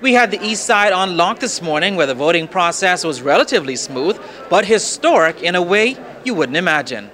We had the east side on lock this morning where the voting process was relatively smooth, but historic in a way you wouldn't imagine.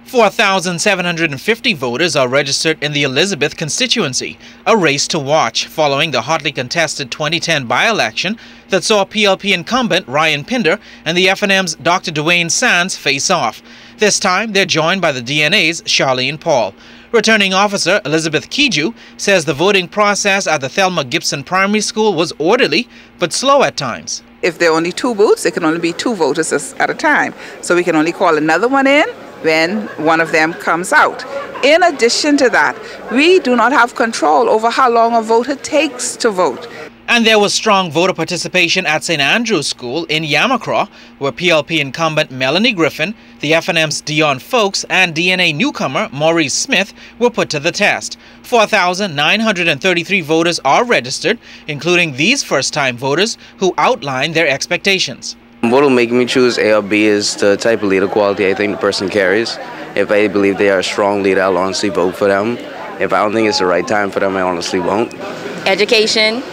4,750 voters are registered in the Elizabeth constituency, a race to watch following the hotly contested 2010 by-election that saw PLP incumbent Ryan Pinder and the FNM's Dr. Dwayne Sands face off. This time, they're joined by the DNA's Charlene Paul. Returning officer Elizabeth Kiju says the voting process at the Thelma Gibson Primary School was orderly but slow at times. If there are only 2 booths, it can only be 2 voters at a time. So we can only call another one in when one of them comes out. In addition to that, we do not have control over how long a voter takes to vote. And there was strong voter participation at St. Andrew's School in Yamacraw, where PLP incumbent Melanie Griffin, the FNM's Dion Folks, and DNA newcomer Maurice Smith were put to the test. 4,933 voters are registered, including these first-time voters who outlined their expectations. What will make me choose A or B is the type of leader quality I think the person carries. If I believe they are a strong leader, I'll honestly vote for them. If I don't think it's the right time for them, I honestly won't. Education,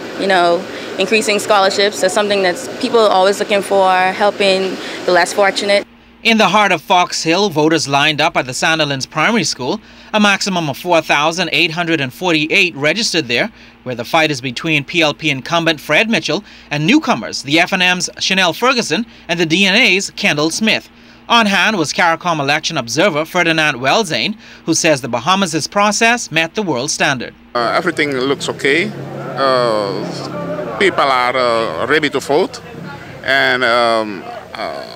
increasing scholarships is something that people are always looking for, helping the less fortunate. In the heart of Fox Hill, voters lined up at the Sandilands Primary School. A maximum of 4,848 registered there, where the fight is between PLP incumbent Fred Mitchell and newcomers, the FNM's Chanel Ferguson and the DNA's Kendall Smith. On hand was CARICOM election observer Ferdinand Welzane, who says the Bahamas' process met the world standard. Everything looks okay. People are ready to vote, and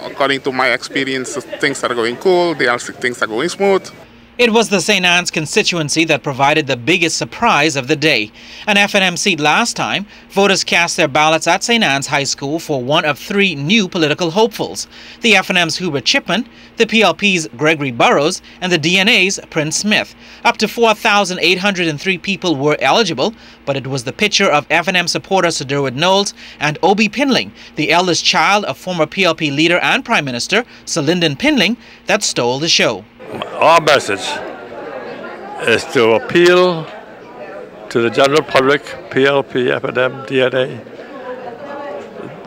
according to my experience, things are going cool, things are going smooth. It was the St. Anne's constituency that provided the biggest surprise of the day. An FNM seat last time, voters cast their ballots at St. Anne's High School for one of 3 new political hopefuls: the FNM's Hubert Chipman, the PLP's Gregory Burrows, and the DNA's Prince Smith. Up to 4,803 people were eligible, but it was the picture of FNM supporter Sir Derwood Knowles and Obi Pinling, the eldest child of former PLP leader and Prime Minister Sir Lyndon Pinling, that stole the show. Our message is to appeal to the general public, PLP, FNM, DNA.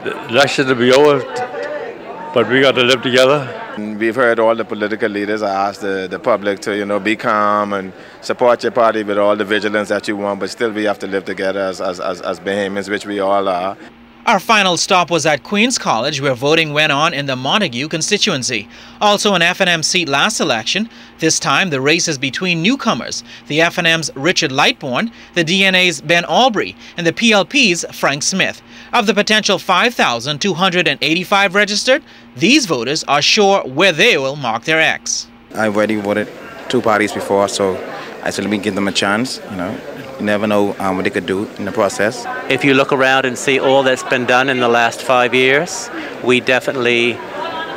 The election will be over, but we got to live together. We've heard all the political leaders ask the public to, be calm and support your party with all the vigilance that you want, but still we have to live together as Bahamians, which we all are. Our final stop was at Queen's College, where voting went on in the Montague constituency. Also an FNM seat last election. This time the race is between newcomers, the FNM's Richard Lightbourne, the DNA's Ben Albury, and the PLP's Frank Smith. Of the potential 5,285 registered, these voters are sure where they will mark their X. I've already voted 2 parties before, so I still give them a chance, You never know what they could do in the process. If you look around and see all that's been done in the last 5 years, we definitely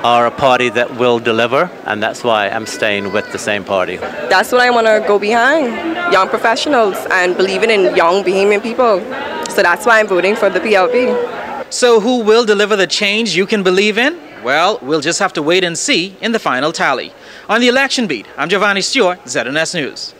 are a party that will deliver, and that's why I'm staying with the same party. That's what I want to go behind, young professionals and believing in young Bahamian people. So that's why I'm voting for the PLP. So who will deliver the change you can believe in? Well, we'll just have to wait and see in the final tally. On the election beat, I'm Giovanni Stewart, ZNS News.